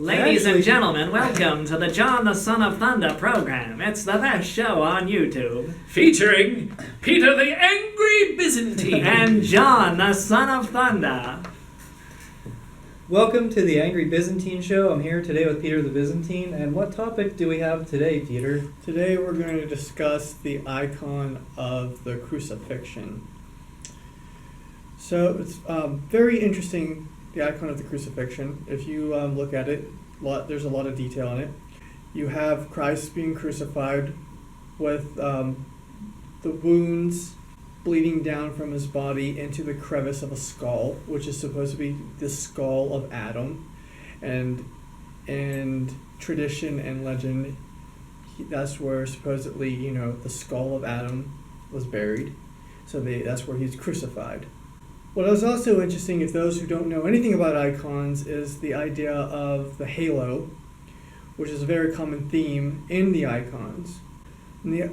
Ladies and gentlemen, welcome to the John the Son of Thunder program. It's the best show on YouTube. Featuring Peter the Angry Byzantine and John the Son of Thunder. Welcome to the Angry Byzantine Show. I'm here today with Peter the Byzantine. And what topic do we have today, Peter? Today we're going to discuss the icon of the Crucifixion. So it's very interesting, the icon of the Crucifixion. If you look at it, there's a lot of detail in it. You have Christ being crucified with the wounds bleeding down from his body into the crevice of a skull, which is supposed to be the skull of Adam. And tradition and legend, that's where supposedly, the skull of Adam was buried. So that's where he's crucified. What is also interesting, if those who don't know anything about icons, is the idea of the halo, which is a very common theme in the icons. And the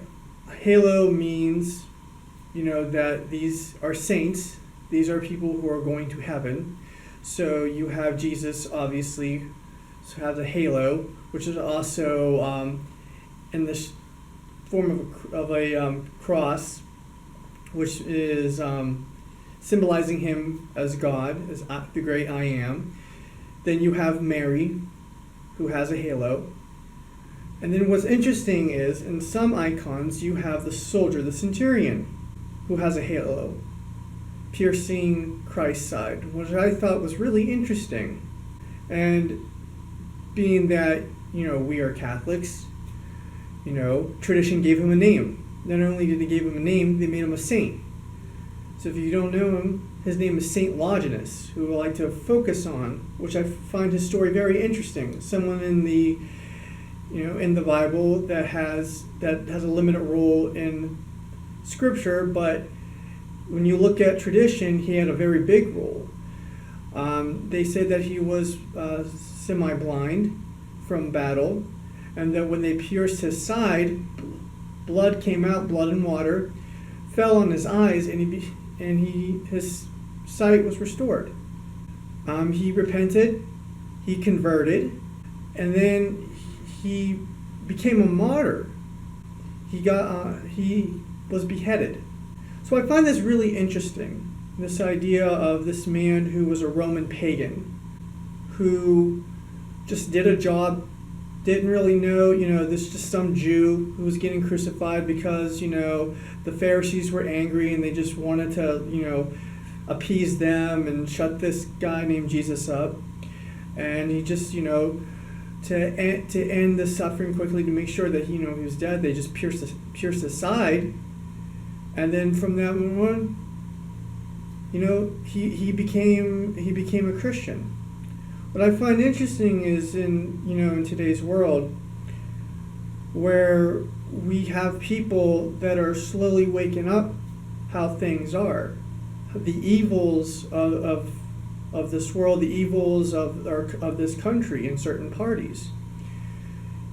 halo means, that these are saints. These are people who are going to heaven. So you have Jesus, obviously, has a halo, which is also in the form of a cross, which is symbolizing him as God, as the great I am. Then you have Mary, who has a halo. And then what's interesting is, in some icons, you have the soldier, the centurion, who has a halo, piercing Christ's side, which I thought was really interesting. And being that, we are Catholics, tradition gave him a name. Not only did they give him a name, they made him a saint. So if you don't know him, his name is Saint Longinus, who I like to focus on, which I find his story very interesting. Someone in the, in the Bible that has a limited role in Scripture, but when you look at tradition, he had a very big role. They say that he was semi-blind from battle, and that when they pierced his side, blood came out, blood and water, fell on his eyes, and his sight was restored. He repented, he converted, and then he became a martyr. He was beheaded. So I find this really interesting, this idea of this man who was a Roman pagan, who just did a job, didn't really know, this just some Jew who was getting crucified because, the Pharisees were angry and they just wanted to, appease them and shut this guy named Jesus up. And he just, to end the suffering quickly, to make sure that, he was dead, they just pierced his side. And then from that on, he became a Christian. What I find interesting is in today's world, where we have people that are slowly waking up how things are, the evils of this world, the evils of this country in certain parties,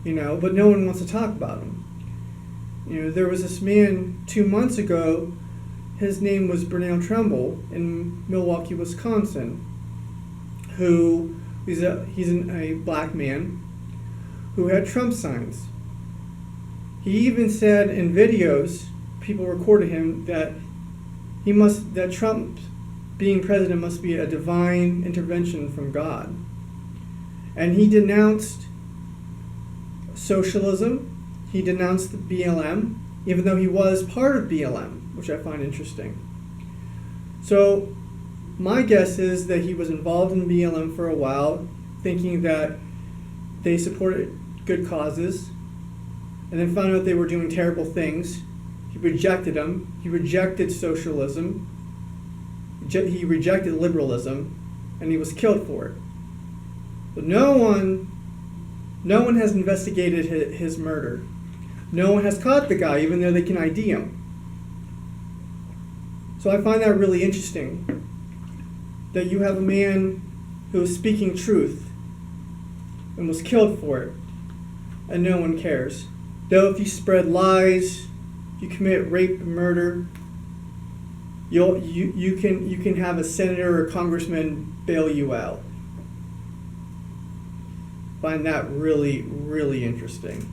but no one wants to talk about them. There was this man 2 months ago, his name was Brunel Trumbull in Milwaukee, Wisconsin, who he's a black man who had Trump signs. He even said in videos, people recorded him, that Trump being president must be a divine intervention from God. And he denounced socialism. He denounced the BLM, even though he was part of BLM, which I find interesting. So my guess is that he was involved in BLM for a while, thinking that they supported good causes, and then found out they were doing terrible things. He rejected them. He rejected socialism. He rejected liberalism, and he was killed for it. But no one has investigated his murder. No one has caught the guy, even though they can ID him. So I find that really interesting, that you have a man who was speaking truth and was killed for it, and no one cares. Though if you spread lies, if you commit rape and murder, you can have a senator or congressman bail you out. find that really, really interesting.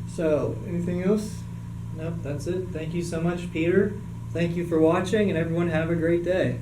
So, anything else? Nope, that's it. Thank you so much, Peter. Thank you for watching, and everyone have a great day.